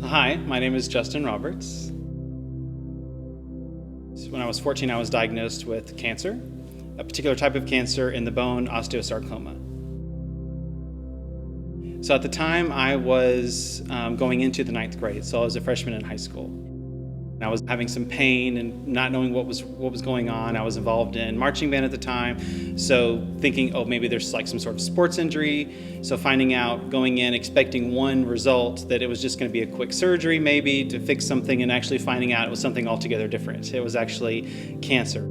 Hi, my name is Justin Roberts. When I was 14, I was diagnosed with cancer, a particular type of cancer in the bone, osteosarcoma. So at the time, I was going into the 9th grade, so I was a freshman in high school. I was having some pain and not knowing what was going on. I was involved in marching band at the time, so thinking, oh, maybe there's like some sort of sports injury. So finding out, going in, expecting one result, that it was just going to be a quick surgery maybe to fix something, and actually finding out it was something altogether different. It was actually cancer.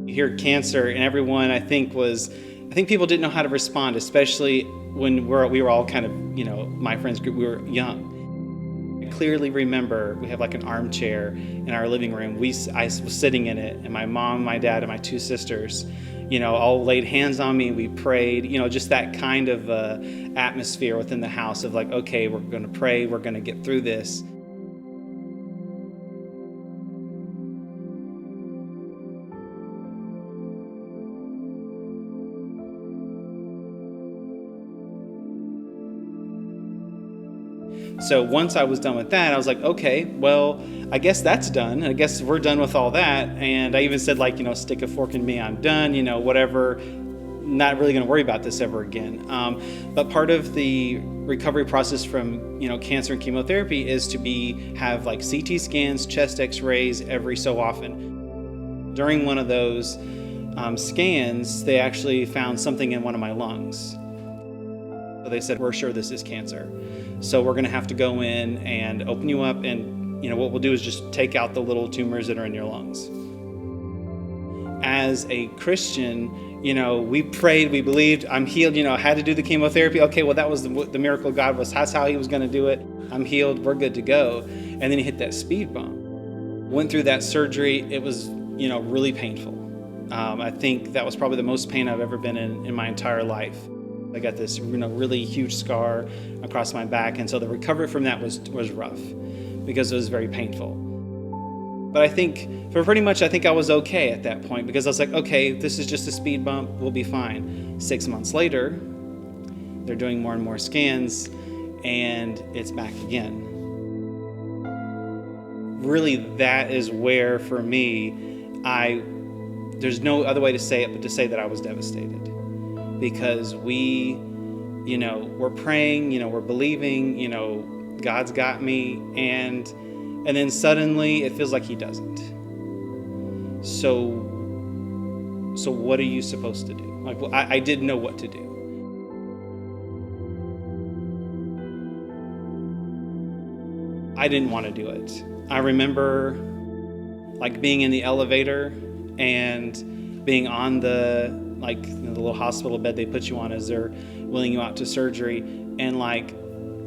You hear cancer, and everyone, I think people didn't know how to respond, especially when we were all kind of, my friends group, we were young. I clearly remember we have like an armchair in our living room. I was sitting in it, and my mom, my dad, and my two sisters, all laid hands on me. We prayed, just that kind of atmosphere within the house of like, okay, we're going to pray, we're going to get through this. So once I was done with that, I was like, okay, well, I guess that's done. I guess we're done with all that. And I even said, like, stick a fork in me, I'm done, whatever. Not really going to worry about this ever again. But part of the recovery process from, cancer and chemotherapy is to have like CT scans, chest x-rays every so often. During one of those scans, they actually found something in one of my lungs. So they said, we're sure this is cancer. So we're going to have to go in and open you up, and what we'll do is just take out the little tumors that are in your lungs. As a Christian, we prayed, we believed, I'm healed, I had to do the chemotherapy. Okay, well, that was the miracle God was, that's how he was going to do it. I'm healed, we're good to go. And then he hit that speed bump. Went through that surgery. It was, really painful. I think that was probably the most pain I've ever been in my entire life. I got this, really huge scar across my back, and so the recovery from that was rough because it was very painful. But I think I was okay at that point, because I was like, okay, this is just a speed bump, we'll be fine. 6 months later, they're doing more and more scans, and it's back again. Really, that is where, for me, there's no other way to say it but to say that I was devastated. Because we're praying, we're believing, God's got me, and then suddenly it feels like he doesn't. So what are you supposed to do? Like, well, I didn't know what to do. I didn't want to do it. I remember like being in the elevator and being on the little hospital bed they put you on as they're wheeling you out to surgery, and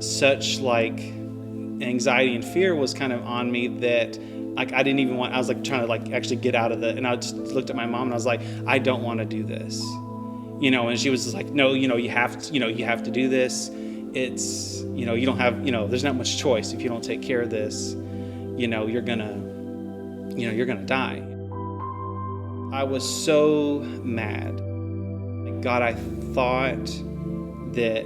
such anxiety and fear was kind of on me that I didn't even want. I was trying to actually get out of and I just looked at my mom and I was like, I don't want to do this, and she was just like, no, you have to do this. It's you don't have there's not much choice. If you don't take care of this, you're gonna die. I was so mad. God, I thought that,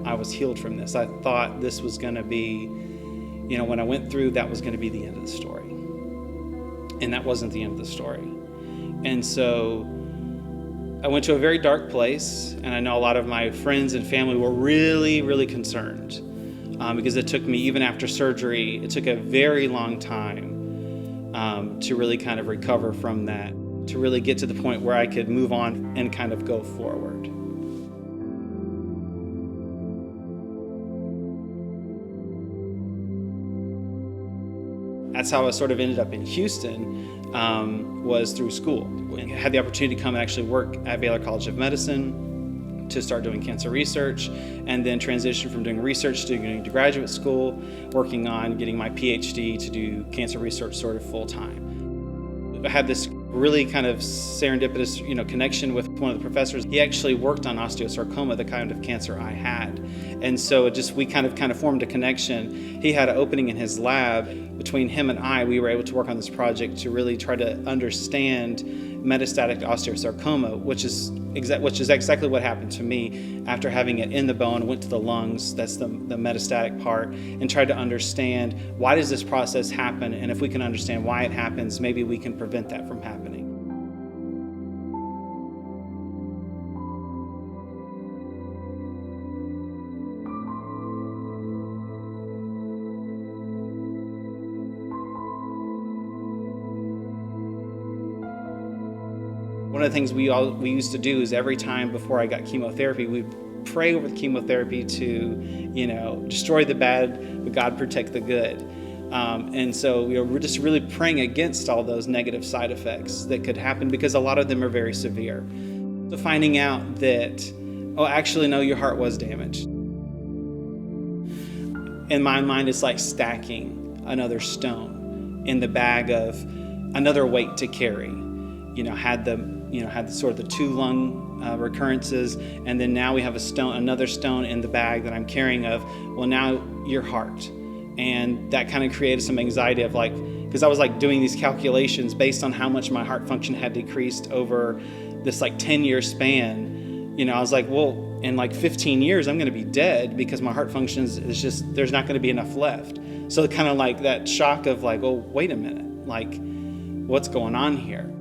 I was healed from this. I thought this was going to be, when I went through, that was going to be the end of the story. And that wasn't the end of the story. And so I went to a very dark place, and I know a lot of my friends and family were really, really concerned because it took me, even after surgery, it took a very long time to really kind of recover from that, to really get to the point where I could move on and kind of go forward. That's how I sort of ended up in Houston, was through school. I had the opportunity to come and actually work at Baylor College of Medicine to start doing cancer research, and then transition from doing research to going to graduate school, working on getting my PhD to do cancer research sort of full time. I had this really kind of serendipitous, connection with one of the professors. He actually worked on osteosarcoma, the kind of cancer I had. And so we kind of formed a connection. He had an opening in his lab. Between him and I, we were able to work on this project to really try to understand metastatic osteosarcoma, which is exactly what happened to me after having it in the bone. Went to the lungs, that's the metastatic part, and tried to understand, why does this process happen? And if we can understand why it happens, maybe we can prevent that from happening. One of the things we used to do is every time before I got chemotherapy, we'd pray over the chemotherapy to, destroy the bad, but God protect the good. And so we're just really praying against all those negative side effects that could happen, because a lot of them are very severe. So finding out that, actually, no, your heart was damaged. In my mind, it's like stacking another stone in the bag of another weight to carry. Had the sort of the 2 lung recurrences, and then now we have another stone in the bag that I'm carrying of, now your heart. And that kind of created some anxiety of because I was doing these calculations based on how much my heart function had decreased over this 10-year span. I was in 15 years, I'm going to be dead because my heart function is just, there's not going to be enough left. So kind of that shock of wait a minute, what's going on here?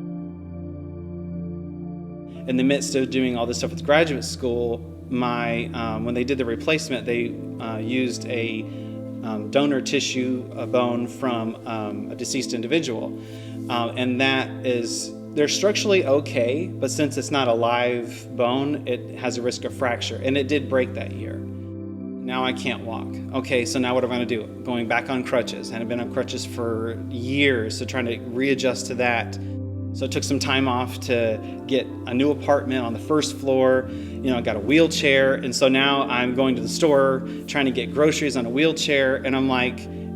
In the midst of doing all this stuff with graduate school, when they did the replacement, they used a donor tissue, a bone from a deceased individual. And they're structurally okay, but since it's not a live bone, it has a risk of fracture. And it did break that year. Now I can't walk. Okay, so now what am I going to do? Going back on crutches. And I've been on crutches for years, so trying to readjust to that. So it took some time off to get a new apartment on the first floor. I got a wheelchair. And so now I'm going to the store, trying to get groceries on a wheelchair. And I'm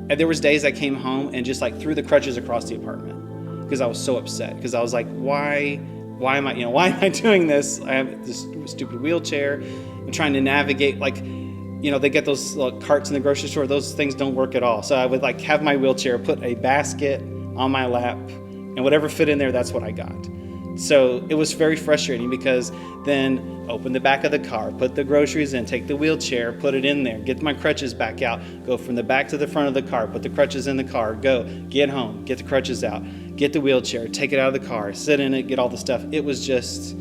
there was days I came home and just threw the crutches across the apartment because I was so upset. Because I was why am I doing this? I have this stupid wheelchair. I'm trying to navigate, they get those carts in the grocery store. Those things don't work at all. So I would have my wheelchair, put a basket on my lap, and whatever fit in there, that's what I got. So it was very frustrating, because then open the back of the car, put the groceries in, take the wheelchair, put it in there, get my crutches back out, go from the back to the front of the car, put the crutches in the car, go, get home, get the crutches out, get the wheelchair, take it out of the car, sit in it, get all the stuff. It was just,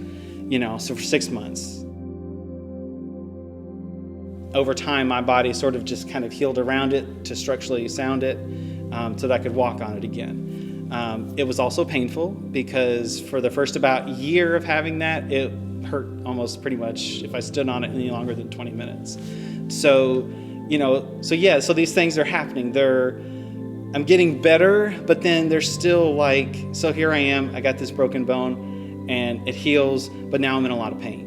so for 6 months. Over time, my body sort of just kind of healed around it to structurally sound it, so that I could walk on it again. It was also painful, because for the first about year of having that, it hurt almost pretty much if I stood on it any longer than 20 minutes. So these things are happening. I'm getting better, but then there's still so here I am, I got this broken bone and it heals, but now I'm in a lot of pain.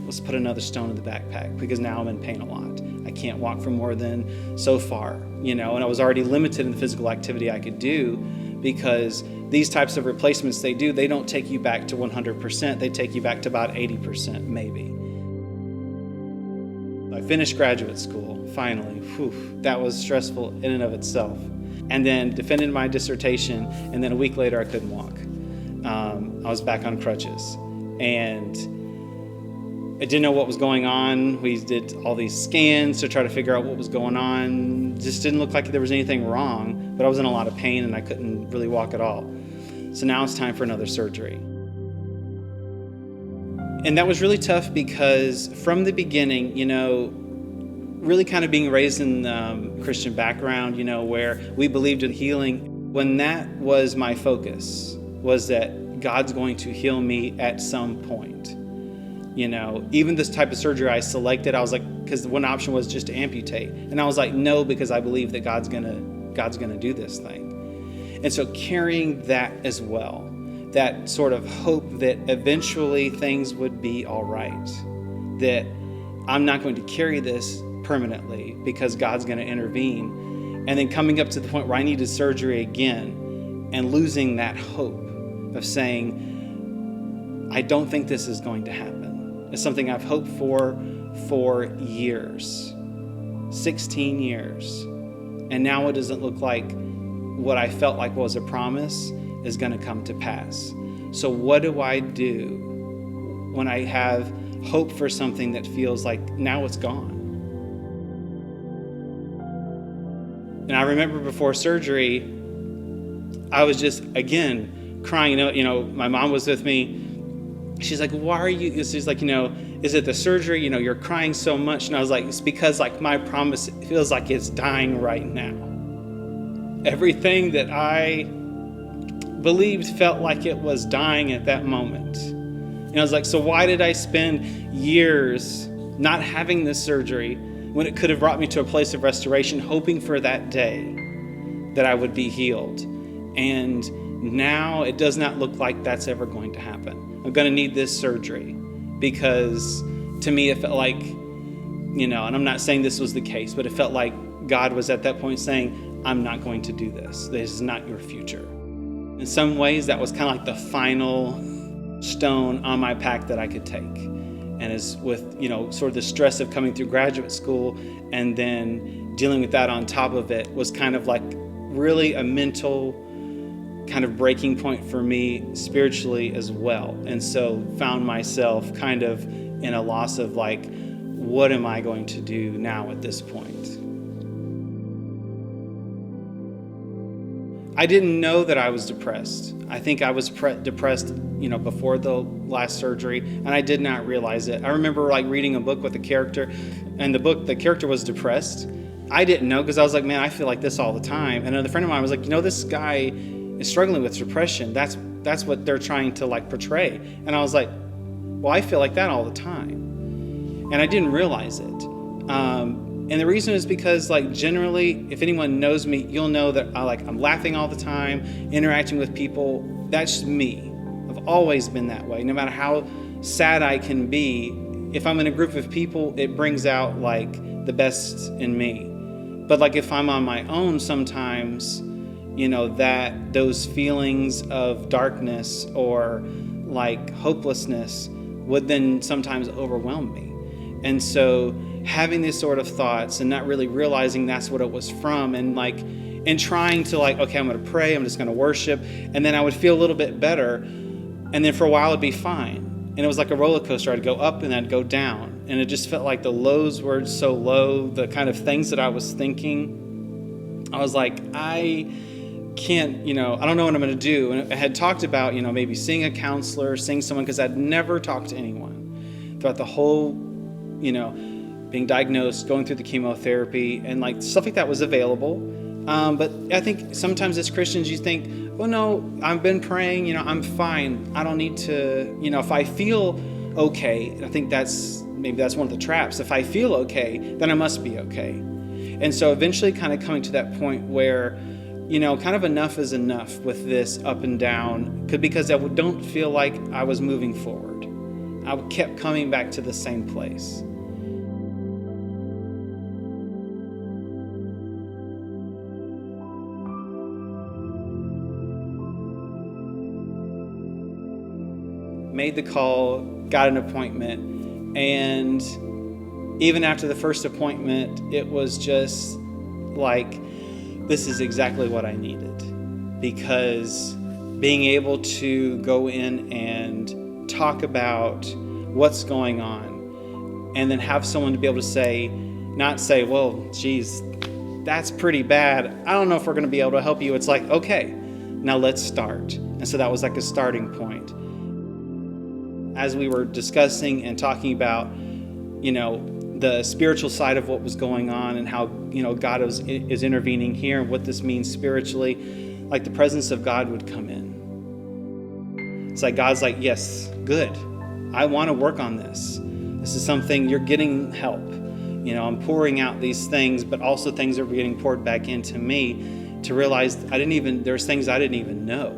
Let's put another stone in the backpack, because now I'm in pain a lot. I can't walk for more than so far, and I was already limited in the physical activity I could do, because these types of replacements they don't take you back to 100%. They take you back to about 80%, maybe. I finished graduate school, finally. That was stressful in and of itself. And then defended my dissertation, and then a week later I couldn't walk. I was back on crutches. And I didn't know what was going on. We did all these scans to try to figure out what was going on. Just didn't look like there was anything wrong, but I was in a lot of pain and I couldn't really walk at all. So now it's time for another surgery. And that was really tough, because from the beginning, really kind of being raised in Christian background, where we believed in healing, when that was my focus, was that God's going to heal me at some point. Even this type of surgery I selected, I was because one option was just to amputate. And I was no, because I believe that God's gonna do this thing. And so carrying that as well, that sort of hope that eventually things would be all right, that I'm not going to carry this permanently because God's going to intervene. And then coming up to the point where I needed surgery again and losing that hope of saying, I don't think this is going to happen. It's something I've hoped for years, 16 years. And now it doesn't look like what I felt like was a promise is going to come to pass. So what do I do when I have hope for something that feels like now it's gone? And I remember before surgery, I was just, again, crying. My mom was with me. She's like, why are you, she's like, is it the surgery? You're crying so much. And I was like, it's because like my promise feels like it's dying right now. Everything that I believed felt like it was dying at that moment. And I was like, so why did I spend years not having this surgery when it could have brought me to a place of restoration, hoping for that day that I would be healed? And now it does not look like that's ever going to happen. I'm going to need this surgery, because to me it felt like, and I'm not saying this was the case, but it felt like God was at that point saying, I'm not going to do this. This is not your future. In some ways, that was kind of like the final stone on my pack that I could take. And as with, sort of the stress of coming through graduate school and then dealing with that on top of it was kind of like really a mental kind of breaking point for me spiritually as well. And so found myself kind of in a loss of like, what am I going to do now at this point? I didn't know that I was depressed. I think I was depressed, before the last surgery, and I did not realize it. I remember like reading a book with a character, and the character was depressed. I didn't know, because I was like, man, I feel like this all the time. And another friend of mine was like, this guy is struggling with depression. That's what they're trying to like portray. And I was like, well, I feel like that all the time. And I didn't realize it. And the reason is because like generally, if anyone knows me, you'll know that I'm laughing all the time, interacting with people. That's me. I've always been that way. No matter how sad I can be, if I'm in a group of people, it brings out like the best in me. But like if I'm on my own sometimes, that those feelings of darkness or like hopelessness would then sometimes overwhelm me. And so having these sort of thoughts and not really realizing that's what it was from, and trying to like, okay, I'm going to pray, I'm just going to worship, and then I would feel a little bit better, and then for a while it'd be fine. And it was like a roller coaster. I'd go up and I'd go down, and it just felt like the lows were so low, the kind of things that I was thinking, I was like, I can't, I don't know what I'm going to do. And I had talked about, maybe seeing a counselor, seeing someone, because I'd never talked to anyone throughout the whole, being diagnosed, going through the chemotherapy, and like stuff like that was available. But I think sometimes as Christians, you think, well, no, I've been praying, I'm fine. I don't need to, if I feel okay, I think maybe that's one of the traps. If I feel okay, then I must be okay. And so eventually kind of coming to that point where, kind of enough is enough with this up and down, because I don't feel like I was moving forward. I kept coming back to the same place. Made the call, got an appointment, and even after the first appointment, it was just like, this is exactly what I needed. Because being able to go in and talk about what's going on, and then have someone to be able to not say, well, geez, that's pretty bad. I don't know if we're going to be able to help you. It's like, okay, now let's start. And so that was like a starting point. As we were discussing and talking about, the spiritual side of what was going on, and how, God is intervening here, and what this means spiritually, like the presence of God would come in. It's like God's like, yes, good. I want to work on this. This is something, you're getting help. I'm pouring out these things, but also things are getting poured back into me to realize there's things I didn't even know.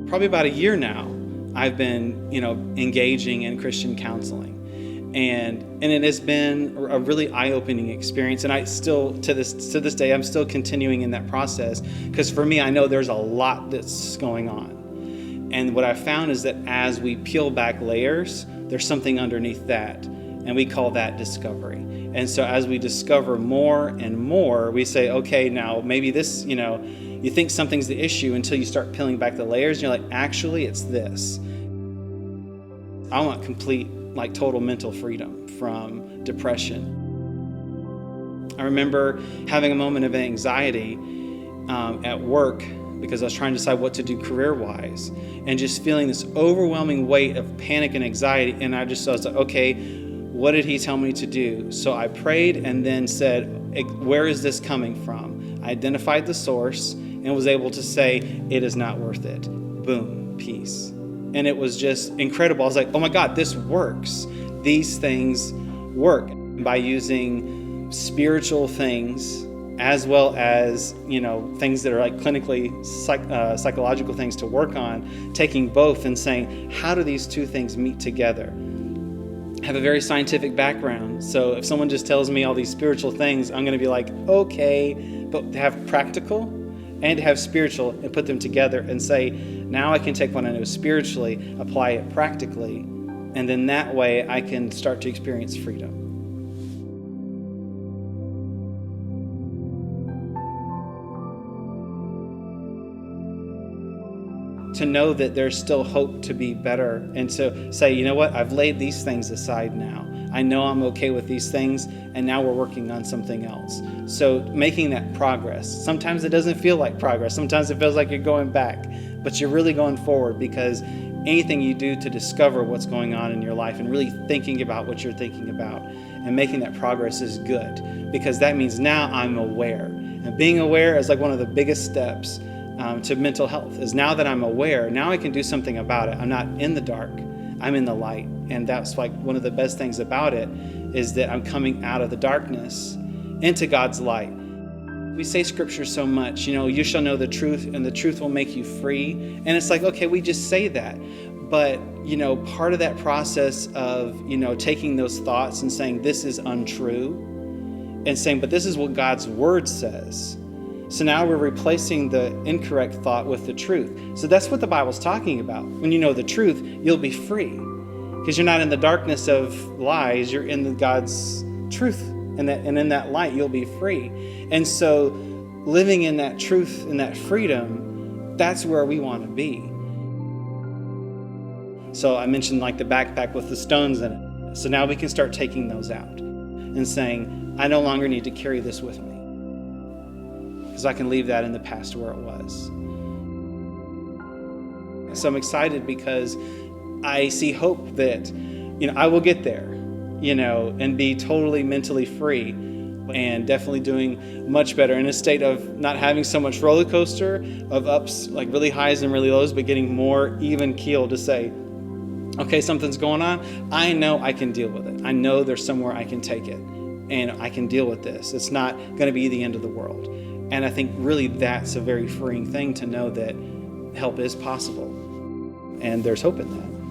Probably about a year now, I've been, engaging in Christian counseling, and it has been a really eye-opening experience. And I still, to this day, I'm still continuing in that process, because for me, I know there's a lot that's going on. And what I found is that as we peel back layers, there's something underneath that, and we call that discovery. And so as we discover more and more, we say, okay, now maybe this, you think something's the issue until you start peeling back the layers and you're like, actually, it's this. I want complete, like total mental freedom from depression. I remember having a moment of anxiety at work because I was trying to decide what to do career-wise, and just feeling this overwhelming weight of panic and anxiety. And I was like, okay, what did he tell me to do? So I prayed and then said, where is this coming from? I identified the source and was able to say, it is not worth it. Boom, peace. And it was just incredible. I was like, oh my God, this works. These things work. By using spiritual things as well as, things that are like clinically psychological things to work on, taking both and saying, how do these two things meet together? I have a very scientific background, so if someone just tells me all these spiritual things, I'm going to be like, okay, but to have practical and to have spiritual and put them together and say, now I can take what I know spiritually, apply it practically, and then that way I can start to experience freedom. To know that there's still hope to be better, and to say, you know what, I've laid these things aside now. I know I'm okay with these things, and now we're working on something else. So making that progress. Sometimes it doesn't feel like progress. Sometimes it feels like you're going back, but you're really going forward, because anything you do to discover what's going on in your life and really thinking about what you're thinking about and making that progress is good, because that means now I'm aware. And being aware is like one of the biggest steps to mental health. Is now that I'm aware, now I can do something about it. I'm not in the dark, I'm in the light. And that's like one of the best things about it, is that I'm coming out of the darkness into God's light. We say scripture so much, you shall know the truth and the truth will make you free. And it's like, okay, we just say that. But, part of that process of, taking those thoughts and saying, this is untrue, and saying, but this is what God's word says. So now we're replacing the incorrect thought with the truth. So that's what the Bible's talking about. When you know the truth, you'll be free, because you're not in the darkness of lies. You're in God's truth, and in that light, you'll be free. And so living in that truth and that freedom, that's where we want to be. So I mentioned like the backpack with the stones in it. So now we can start taking those out and saying, I no longer need to carry this with me, because I can leave that in the past where it was. So I'm excited because I see hope that, I will get there, and be totally mentally free, and definitely doing much better in a state of not having so much roller coaster of ups, like really highs and really lows, but getting more even keel to say, okay, something's going on. I know I can deal with it. I know there's somewhere I can take it, and I can deal with this. It's not going to be the end of the world. And I think really that's a very freeing thing, to know that help is possible, and there's hope in that.